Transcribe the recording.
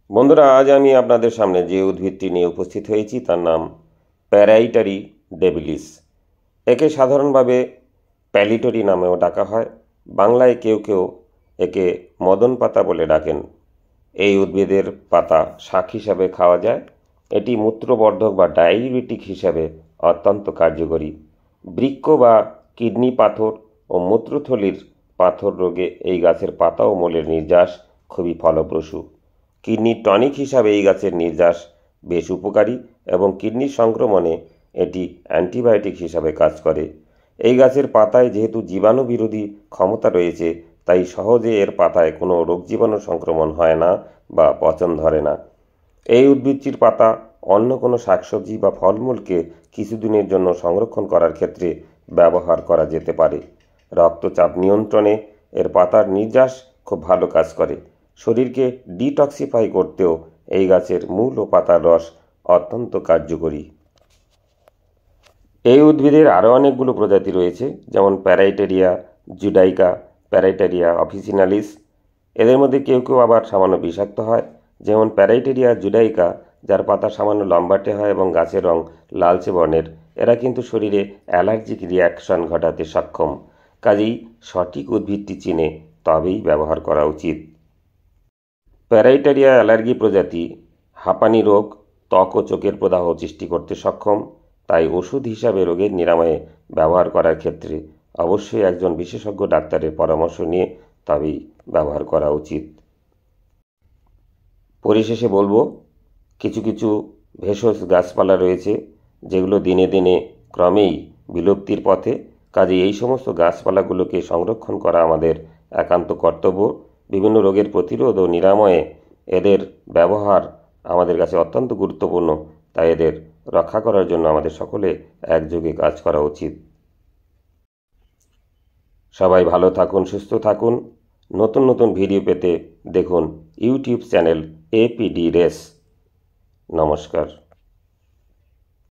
বন্ধুরা, আজ আমি আপনাদের সামনে যে উদ্ভিদটি নিয়ে উপস্থিত হয়েছি তার নাম প্যারাইটারি ডেবিলিস। একে সাধারণভাবে প্যালিটরি নামেও ডাকা হয়। বাংলায় কেউ কেউ একে মদন পাতা বলে ডাকেন। এই উদ্ভিদের পাতা শাক হিসাবে খাওয়া যায়। এটি মূত্রবর্ধক বা ডায়াবেটিক হিসাবে অত্যন্ত কার্যকরী। বৃক্ক বা কিডনি পাথর ও মূত্রথলির পাথর রোগে এই গাছের পাতা ও মূলের নির্যাস খুবই ফলপ্রসূ। কিডনির টনিক হিসাবে এই গাছের নির্যাস বেশ উপকারী এবং কিডনির সংক্রমণে এটি অ্যান্টিবায়োটিক হিসাবে কাজ করে। এই গাছের পাতায় যেহেতু জীবাণু বিরোধী ক্ষমতা রয়েছে, তাই সহজে এর পাতায় কোনো রোগ জীবাণু সংক্রমণ হয় না বা পচন ধরে না। এই উদ্ভিদটির পাতা অন্য কোনো শাকসবজি বা ফলমূলকে কিছুদিনের জন্য সংরক্ষণ করার ক্ষেত্রে ব্যবহার করা যেতে পারে। রক্তচাপ নিয়ন্ত্রণে এর পাতার নির্যাস খুব ভালো কাজ করে। শরীরকে ডিটক্সিফাই করতেও এই গাছের মূল ও পাতার রস অত্যন্ত কার্যকরী। এই উদ্ভিদের আরও অনেকগুলো প্রজাতি রয়েছে, যেমন প্যারাইটেরিয়া জুডাইকা, প্যারাইটেরিয়া অফিসিনালিস। এদের মধ্যে কেউ কেউ আবার সামান্য বিষাক্ত হয়, যেমন প্যারাইটেরিয়া জুডাইকা, যার পাতা সামান্য লম্বাটে হয় এবং গাছের রং লালচে বর্ণের। এরা কিন্তু শরীরে অ্যালার্জিক রিয়াকশন ঘটাতে সক্ষম। কাজেই সঠিক উদ্ভিদটি চিনে তবেই ব্যবহার করা উচিত। প্যারাইটেরিয়া অ্যালার্জি প্রজাতি হাঁপানি রোগ, ত্বক ও চোখের প্রদাহ সৃষ্টি করতে সক্ষম। তাই ওষুধ হিসাবে রোগের নিরাময়ে ব্যবহার করার ক্ষেত্রে অবশ্যই একজন বিশেষজ্ঞ ডাক্তারের পরামর্শ নিয়ে তবেই ব্যবহার করা উচিত। পরিশেষে বলবো, কিছু কিছু ভেষজ গাছপালা রয়েছে যেগুলো দিনে দিনে ক্রমেই বিলুপ্তির পথে। কাজে এই সমস্ত গাছপালাগুলোকে সংরক্ষণ করা আমাদের একান্ত কর্তব্য। বিভিন্ন রোগের প্রতিরোধ ও নিরাময়ে এদের ব্যবহার আমাদের কাছে অত্যন্ত গুরুত্বপূর্ণ। তাই এদের রক্ষা করার জন্য আমাদের সকলে একযোগে কাজ করা উচিত। সবাই ভালো থাকুন, সুস্থ থাকুন। নতুন নতুন ভিডিও পেতে দেখুন ইউটিউব চ্যানেল APD রেস। নমস্কার।